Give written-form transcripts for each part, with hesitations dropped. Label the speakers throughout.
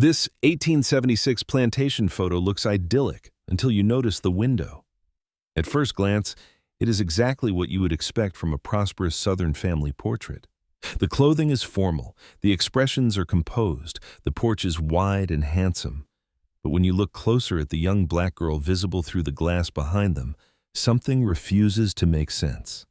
Speaker 1: This 1876 plantation photo looks idyllic until you notice the window. At first glance, it is exactly what you would expect from a prosperous Southern family portrait. The clothing is formal, the expressions are composed, the porch is wide and handsome. But when you look closer at the young black girl visible through the glass behind them, something refuses to make sense.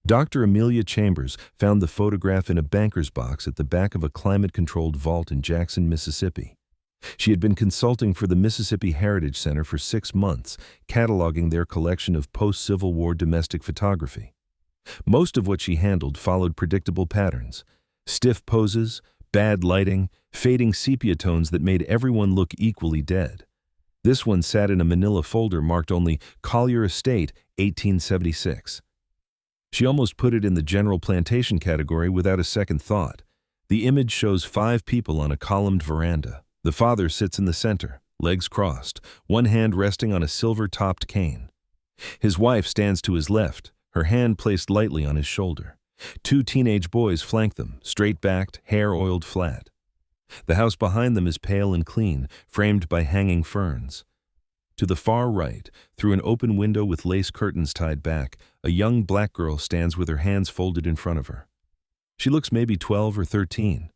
Speaker 1: Dr. Amelia Chambers found the photograph in a banker's box at the back of a climate-controlled vault in Jackson, Mississippi. She had been consulting for the Mississippi Heritage Center for 6 months, cataloging their collection of post-Civil War domestic photography. Most of what she handled followed predictable patterns: stiff poses, bad lighting, fading sepia tones that made everyone look equally dead. This one sat in a manila folder marked only Collier Estate, 1876. She almost put it in the general plantation category without a second thought. The image shows 5 people on a columned veranda. The father sits in the center, legs crossed, one hand resting on a silver-topped cane. His wife stands to his left, her hand placed lightly on his shoulder. 2 teenage boys flank them, straight-backed, hair oiled flat. The house behind them is pale and clean, framed by hanging ferns. To the far right, through an open window with lace curtains tied back, a young black girl stands with her hands folded in front of her. She looks maybe 12 or 13.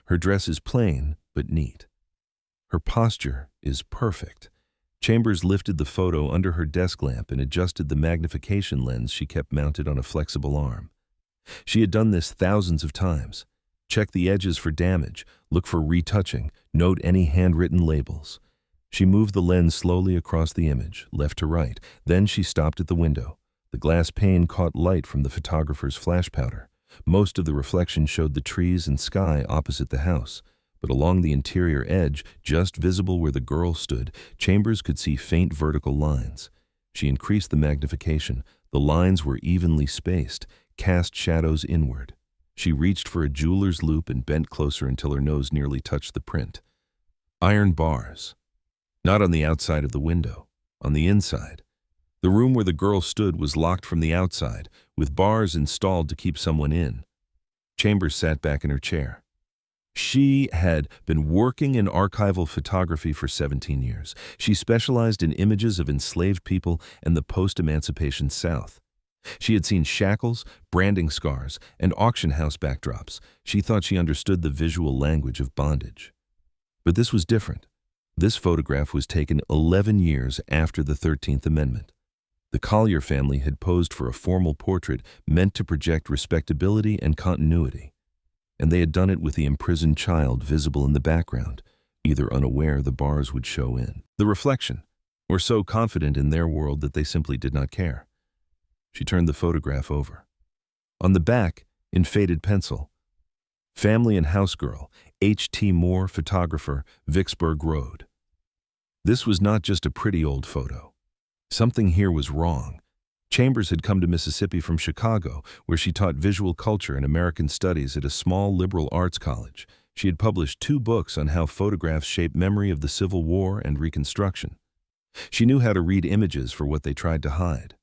Speaker 1: Her dress is plain, but neat. Her posture is perfect. Chambers lifted the photo under her desk lamp and adjusted the magnification lens she kept mounted on a flexible arm. She had done this thousands of times. Check the edges for damage, look for retouching, note any handwritten labels. She moved the lens slowly across the image, left to right. Then she stopped at the window. The glass pane caught light from the photographer's flash powder. Most of the reflection showed the trees and sky opposite the house. But along the interior edge, just visible where the girl stood, Chambers could see faint vertical lines. She increased the magnification. The lines were evenly spaced, cast shadows inward. She reached for a jeweler's loop and bent closer until her nose nearly touched the print. Iron bars. Not on the outside of the window, on the inside. The room where the girl stood was locked from the outside, with bars installed to keep someone in. Chambers sat back in her chair. She had been working in archival photography for 17 years. She specialized in images of enslaved people and the post-emancipation South. She had seen shackles, branding scars, and auction house backdrops. She thought she understood the visual language of bondage. But this was different. This photograph was taken 11 years after the 13th Amendment. The Collier family had posed for a formal portrait meant to project respectability and continuity. And they had done it with the imprisoned child visible in the background, either unaware the bars would show in. The reflection, or so confident in their world that they simply did not care. She turned the photograph over. On the back, in faded pencil, "Family and House Girl, H.T. Moore, photographer, Vicksburg Road." This was not just a pretty old photo. Something here was wrong. Chambers had come to Mississippi from Chicago, where she taught visual culture and American studies at a small liberal arts college. She had published 2 books on how photographs shape memory of the Civil War and Reconstruction. She knew how to read images for what they tried to hide.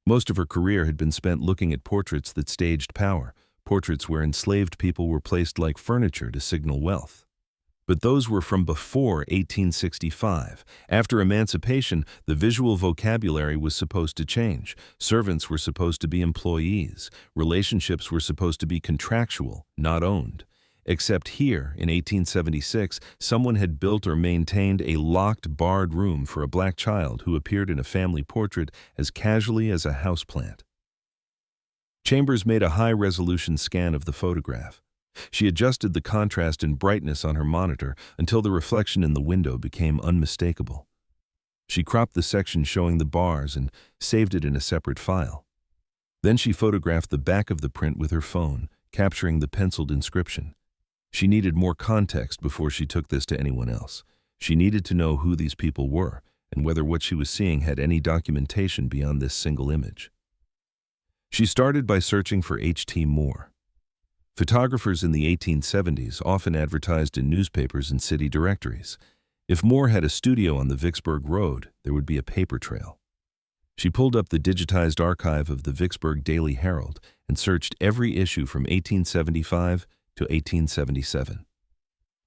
Speaker 1: Most of her career had been spent looking at portraits that staged power, portraits where enslaved people were placed like furniture to signal wealth. But those were from before 1865. After emancipation, the visual vocabulary was supposed to change. Servants were supposed to be employees. Relationships were supposed to be contractual, not owned. Except here, in 1876, someone had built or maintained a locked, barred room for a black child who appeared in a family portrait as casually as a houseplant. Chambers made a high-resolution scan of the photograph. She adjusted the contrast and brightness on her monitor until the reflection in the window became unmistakable. She cropped the section showing the bars and saved it in a separate file. Then she photographed the back of the print with her phone, capturing the penciled inscription. She needed more context before she took this to anyone else. She needed to know who these people were and whether what she was seeing had any documentation beyond this single image. She started by searching for H.T. Moore. Photographers in the 1870s often advertised in newspapers and city directories. If Moore had a studio on the Vicksburg Road, there would be a paper trail. She pulled up the digitized archive of the Vicksburg Daily Herald and searched every issue from 1875 to 1877.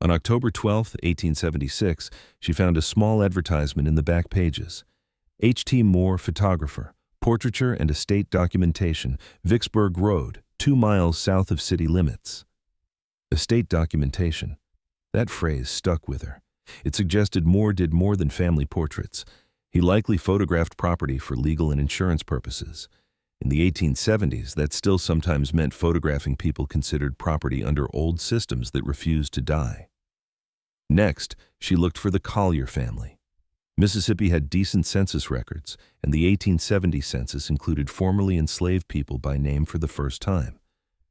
Speaker 1: On October 12, 1876, she found a small advertisement in the back pages. H.T. Moore, photographer, portraiture and estate documentation, Vicksburg Road, 2 miles south of city limits. Estate documentation. That phrase stuck with her. It suggested Moore did more than family portraits. He likely photographed property for legal and insurance purposes. In the 1870s, that still sometimes meant photographing people considered property under old systems that refused to die. Next, she looked for the Collier family. Mississippi had decent census records, and the 1870 census included formerly enslaved people by name for the first time.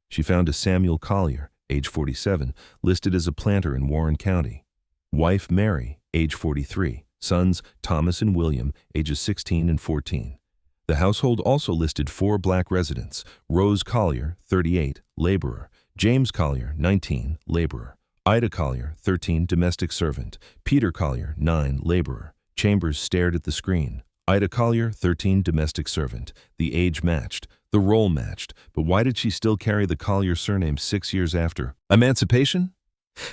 Speaker 1: She found a Samuel Collier, age 47, listed as a planter in Warren County. Wife Mary, age 43. Sons Thomas and William, ages 16 and 14. The household also listed 4 black residents: Rose Collier, 38, laborer; James Collier, 19, laborer; Ida Collier, 13, domestic servant; Peter Collier, 9, laborer. Chambers stared at the screen. Ida Collier, 13, domestic servant. The age matched. The role matched. But why did she still carry the Collier surname 6 years after? Emancipation?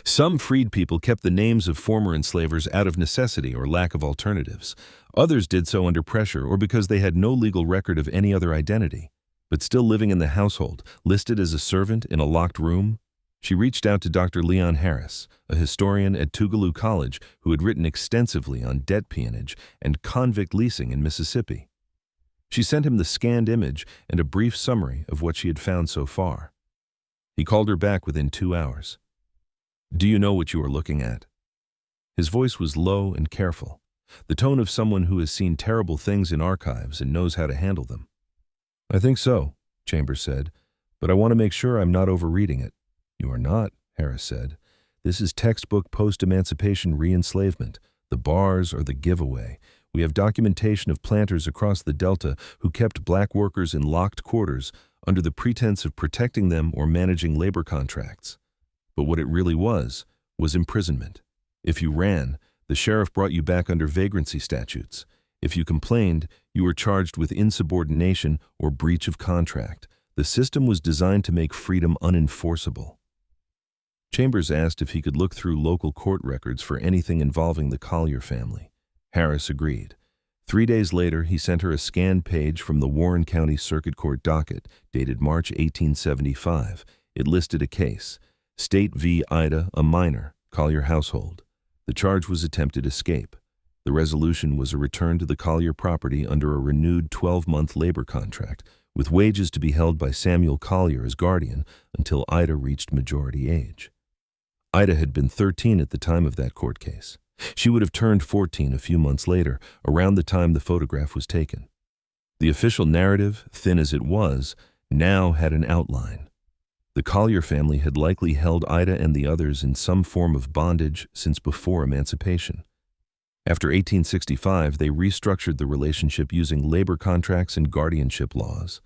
Speaker 1: Some freed people kept the names of former enslavers out of necessity or lack of alternatives. Others did so under pressure or because they had no legal record of any other identity. But still living in the household, listed as a servant in a locked room? She reached out to Dr. Leon Harris, a historian at Tougaloo College who had written extensively on debt peonage and convict leasing in Mississippi. She sent him the scanned image and a brief summary of what she had found so far. He called her back within 2 hours. "Do you know what you are looking at?" His voice was low and careful, the tone of someone who has seen terrible things in archives and knows how to handle them. "I think so," Chambers said, "but I want to make sure I'm not overreading it." "You are not," Harris said. "This is textbook post-emancipation re-enslavement. The bars are the giveaway. We have documentation of planters across the Delta who kept black workers in locked quarters under the pretense of protecting them or managing labor contracts. But what it really was imprisonment. If you ran, the sheriff brought you back under vagrancy statutes. If you complained, you were charged with insubordination or breach of contract. The system was designed to make freedom unenforceable." Chambers asked if he could look through local court records for anything involving the Collier family. Harris agreed. 3 days later, he sent her a scanned page from the Warren County Circuit Court docket, dated March 1875. It listed a case: State v. Ida, a minor, Collier household. The charge was attempted escape. The resolution was a return to the Collier property under a renewed 12-month labor contract, with wages to be held by Samuel Collier as guardian until Ida reached majority age. Ida had been 13 at the time of that court case. She would have turned 14 a few months later, around the time the photograph was taken. The official narrative, thin as it was, now had an outline. The Collier family had likely held Ida and the others in some form of bondage since before emancipation. After 1865, they restructured the relationship using labor contracts and guardianship laws.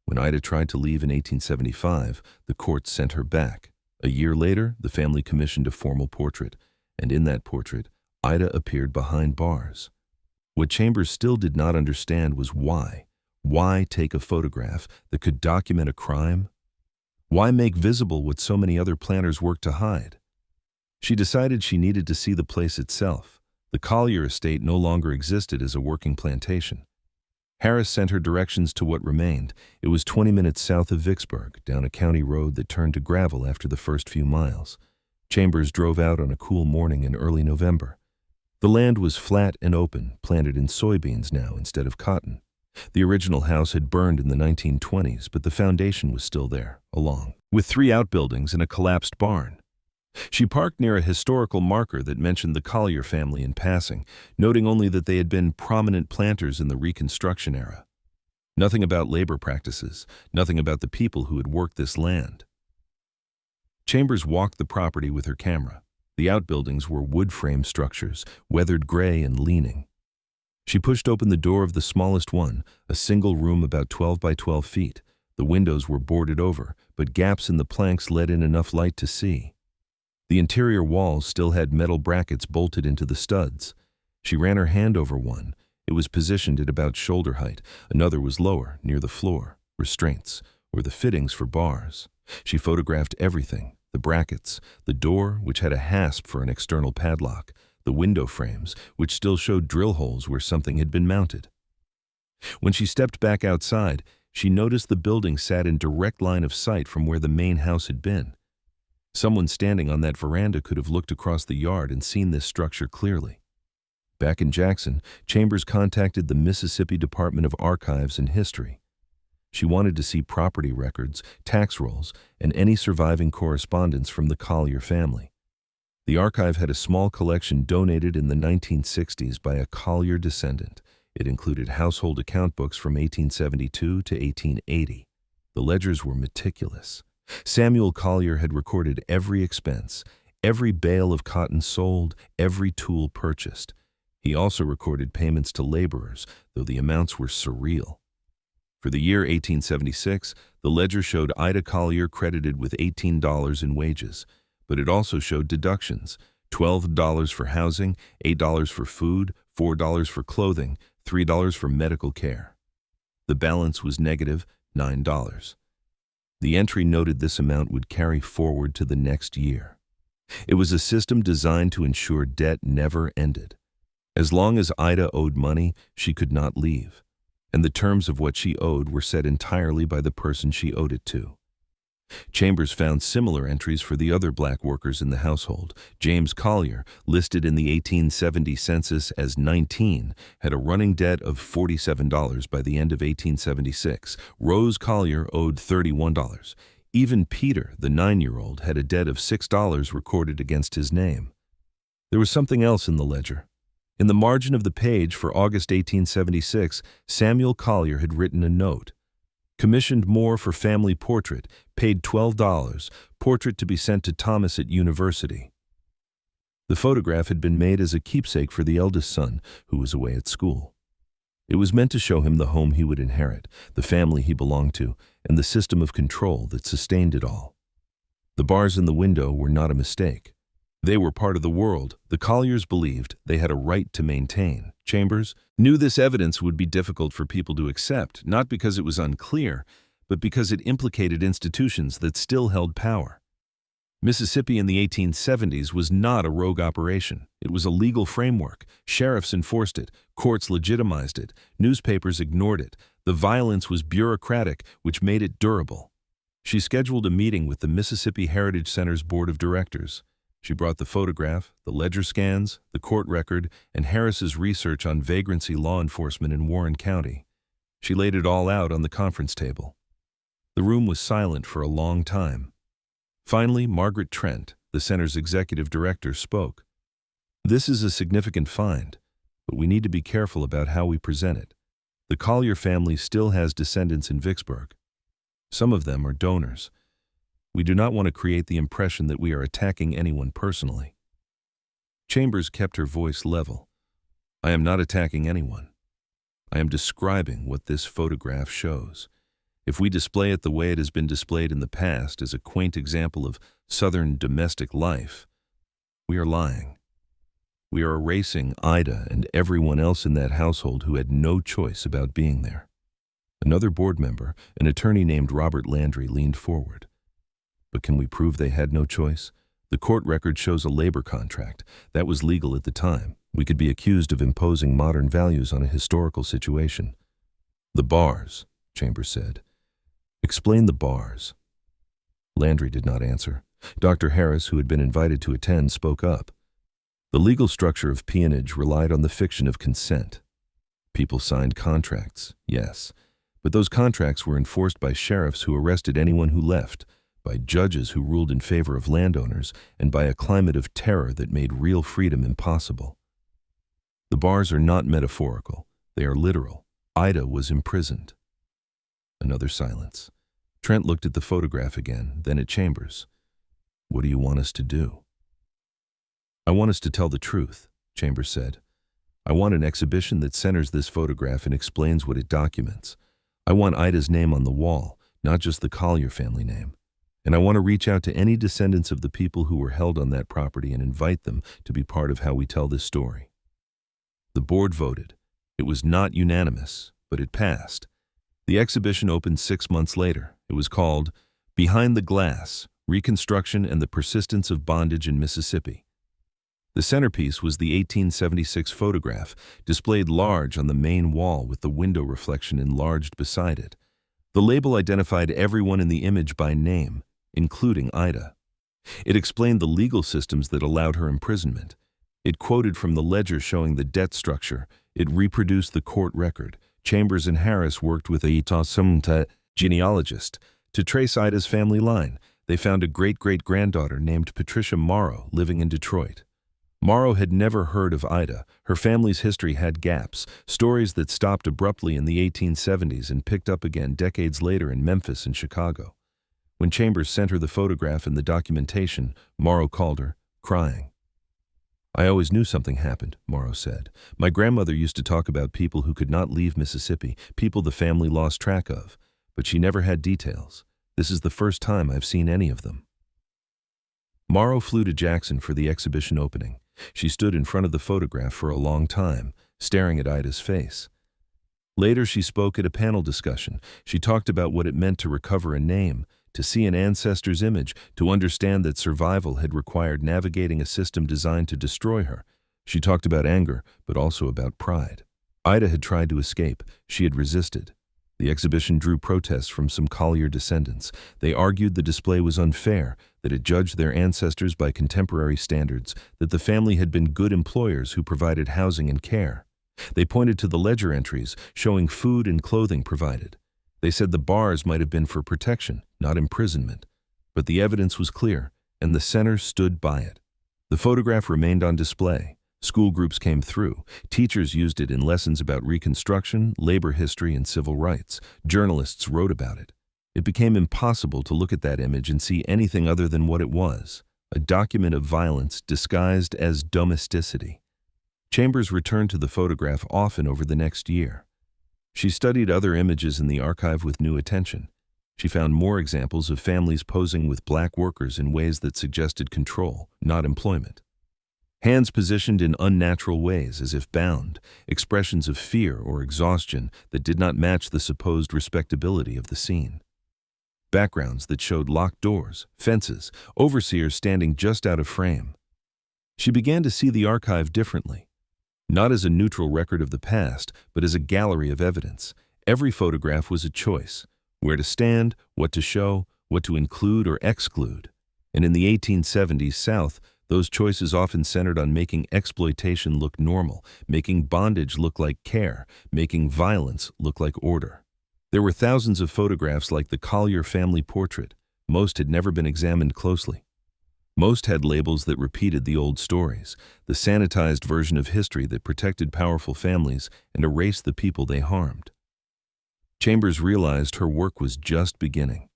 Speaker 1: When Ida tried to leave in 1875, the courts sent her back. A year later, the family commissioned a formal portrait, and in that portrait, Ida appeared behind bars. What Chambers still did not understand was why. Why take a photograph that could document a crime? Why make visible what so many other planners worked to hide? She decided she needed to see the place itself. The Collier estate no longer existed as a working plantation. Harris sent her directions to what remained. It was 20 minutes south of Vicksburg, down a county road that turned to gravel after the first few miles. Chambers drove out on a cool morning in early November. The land was flat and open, planted in soybeans now instead of cotton. The original house had burned in the 1920s, but the foundation was still there, along with 3 outbuildings and a collapsed barn. She parked near a historical marker that mentioned the Collier family in passing, noting only that they had been prominent planters in the Reconstruction era. Nothing about labor practices, nothing about the people who had worked this land. Chambers walked the property with her camera. The outbuildings were wood-frame structures, weathered gray and leaning. She pushed open the door of the smallest one, a single room about 12 by 12 feet. The windows were boarded over, but gaps in the planks let in enough light to see. The interior walls still had metal brackets bolted into the studs. She ran her hand over one. It was positioned at about shoulder height. Another was lower, near the floor. Restraints, or the fittings for bars. She photographed everything, the brackets, the door, which had a hasp for an external padlock, the window frames, which still showed drill holes where something had been mounted. When she stepped back outside, she noticed the building sat in direct line of sight from where the main house had been. Someone standing on that veranda could have looked across the yard and seen this structure clearly. Back in Jackson, Chambers contacted the Mississippi Department of Archives and History. She wanted to see property records, tax rolls, and any surviving correspondence from the Collier family. The archive had a small collection donated in the 1960s by a Collier descendant. It included household account books from 1872 to 1880. The ledgers were meticulous. Samuel Collier had recorded every expense, every bale of cotton sold, every tool purchased. He also recorded payments to laborers, though the amounts were surreal. For the year 1876, the ledger showed Ida Collier credited with $18 in wages, but it also showed deductions: $12 for housing, $8 for food, $4 for clothing, $3 for medical care. The balance was negative $9. The entry noted this amount would carry forward to the next year. It was a system designed to ensure debt never ended. As long as Ida owed money, she could not leave, and the terms of what she owed were set entirely by the person she owed it to. Chambers found similar entries for the other black workers in the household. James Collier, listed in the 1870 census as 19, had a running debt of $47 by the end of 1876. Rose Collier owed $31. Even Peter, the 9-year-old, had a debt of $6 recorded against his name. There was something else in the ledger. In the margin of the page for August 1876, Samuel Collier had written a note. Commissioned more for family portrait, paid $12, portrait to be sent to Thomas at university. The photograph had been made as a keepsake for the eldest son, who was away at school. It was meant to show him the home he would inherit, the family he belonged to, and the system of control that sustained it all. The bars in the window were not a mistake. They were part of the world the Colliers believed they had a right to maintain. Chambers knew this evidence would be difficult for people to accept, not because it was unclear, but because it implicated institutions that still held power. Mississippi in the 1870s was not a rogue operation. It was a legal framework. Sheriffs enforced it. Courts legitimized it. Newspapers ignored it. The violence was bureaucratic, which made it durable. She scheduled a meeting with the Mississippi Heritage Center's board of directors. She brought the photograph, the ledger scans, the court record, and Harris's research on vagrancy law enforcement in Warren County. She laid it all out on the conference table. The room was silent for a long time. Finally, Margaret Trent, the center's executive director, spoke. This is a significant find, but we need to be careful about how we present it. The Collier family still has descendants in Vicksburg. Some of them are donors. We do not want to create the impression that we are attacking anyone personally. Chambers kept her voice level. I am not attacking anyone. I am describing what this photograph shows. If we display it the way it has been displayed in the past as a quaint example of Southern domestic life, we are lying. We are erasing Ida and everyone else in that household who had no choice about being there. Another board member, an attorney named Robert Landry, leaned forward. But can we prove they had no choice? The court record shows a labor contract. That was legal at the time. We could be accused of imposing modern values on a historical situation. The bars, Chambers said. Explain the bars. Landry did not answer. Dr. Harris, who had been invited to attend, spoke up. The legal structure of peonage relied on the fiction of consent. People signed contracts, yes, but those contracts were enforced by sheriffs who arrested anyone who left, by judges who ruled in favor of landowners, and by a climate of terror that made real freedom impossible. The bars are not metaphorical. They are literal. Ida was imprisoned. Another silence. Trent looked at the photograph again, then at Chambers. What do you want us to do? I want us to tell the truth, Chambers said. I want an exhibition that centers this photograph and explains what it documents. I want Ida's name on the wall, not just the Collier family name. And I want to reach out to any descendants of the people who were held on that property and invite them to be part of how we tell this story. The board voted. It was not unanimous, but it passed. The exhibition opened 6 months later. It was called Behind the Glass, Reconstruction and the Persistence of Bondage in Mississippi. The centerpiece was the 1876 photograph, displayed large on the main wall with the window reflection enlarged beside it. The label identified everyone in the image by name, including Ida. It explained the legal systems that allowed her imprisonment. It quoted from the ledger showing the debt structure. It reproduced the court record. Chambers and Harris worked with a genealogist to trace Ida's family line. They found a great-great-granddaughter named Patricia Morrow living in Detroit. Morrow had never heard of Ida. Her family's history had gaps, stories that stopped abruptly in the 1870s and picked up again decades later in Memphis and Chicago. When Chambers sent her the photograph and the documentation, Morrow called her, crying. "I always knew something happened," Morrow said. "My grandmother used to talk about people who could not leave Mississippi, people the family lost track of, but she never had details. This is the first time I've seen any of them." Morrow flew to Jackson for the exhibition opening. She stood in front of the photograph for a long time, staring at Ida's face. Later, she spoke at a panel discussion. She talked about what it meant to recover a name, to see an ancestor's image, to understand that survival had required navigating a system designed to destroy her. She talked about anger, but also about pride. Ida had tried to escape. She had resisted. The exhibition drew protests from some Collier descendants. They argued the display was unfair, that it judged their ancestors by contemporary standards, that the family had been good employers who provided housing and care. They pointed to the ledger entries, showing food and clothing provided. They said the bars might have been for protection, not imprisonment. But the evidence was clear, and the center stood by it. The photograph remained on display. School groups came through. Teachers used it in lessons about Reconstruction, labor history, and civil rights. Journalists wrote about it. It became impossible to look at that image and see anything other than what it was, a document of violence disguised as domesticity. Chambers returned to the photograph often over the next year. She studied other images in the archive with new attention. She found more examples of families posing with black workers in ways that suggested control, not employment. Hands positioned in unnatural ways, as if bound, expressions of fear or exhaustion that did not match the supposed respectability of the scene. Backgrounds that showed locked doors, fences, overseers standing just out of frame. She began to see the archive differently, not as a neutral record of the past, but as a gallery of evidence. Every photograph was a choice, where to stand, what to show, what to include or exclude. And in the 1870s South, those choices often centered on making exploitation look normal, making bondage look like care, making violence look like order. There were thousands of photographs like the Collier family portrait. Most had never been examined closely. Most had labels that repeated the old stories, the sanitized version of history that protected powerful families and erased the people they harmed. Chambers realized her work was just beginning.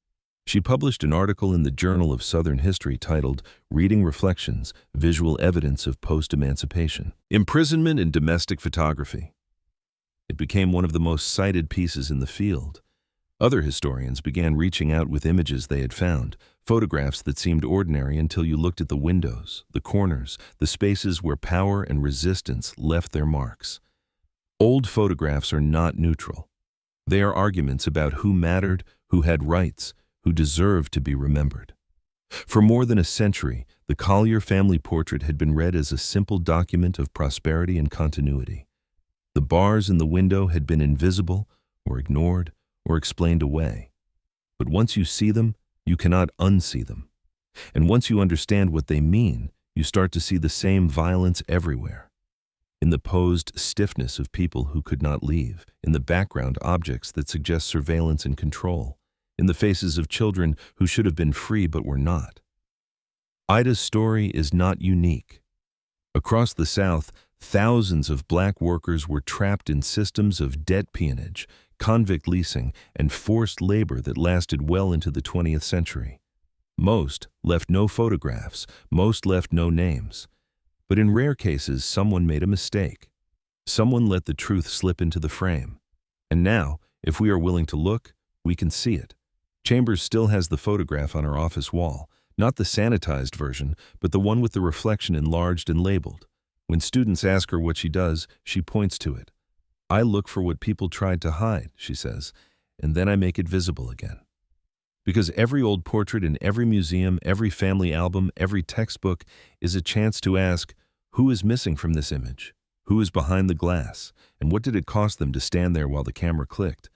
Speaker 1: She published an article in the Journal of Southern History titled Reading Reflections, Visual Evidence of Post-Emancipation. Imprisonment in Domestic Photography. It became one of the most cited pieces in the field. Other historians began reaching out with images they had found, photographs that seemed ordinary until you looked at the windows, the corners, the spaces where power and resistance left their marks. Old photographs are not neutral. They are arguments about who mattered, who had rights, who deserved to be remembered. For more than a century, the Collier family portrait had been read as a simple document of prosperity and continuity. The bars in the window had been invisible, or ignored, or explained away. But once you see them, you cannot unsee them. And once you understand what they mean, you start to see the same violence everywhere. In the posed stiffness of people who could not leave, in the background objects that suggest surveillance and control, in the faces of children who should have been free but were not. Ida's story is not unique. Across the South, thousands of black workers were trapped in systems of debt peonage, convict leasing, and forced labor that lasted well into the 20th century. Most left no photographs, most left no names. But in rare cases, someone made a mistake. Someone let the truth slip into the frame. And now, if we are willing to look, we can see it. Chambers still has the photograph on her office wall, not the sanitized version, but the one with the reflection enlarged and labeled. When students ask her what she does, she points to it. "I look for what people tried to hide," she says, "and then I make it visible again." Because every old portrait in every museum, every family album, every textbook is a chance to ask, who is missing from this image? Who is behind the glass? And what did it cost them to stand there while the camera clicked?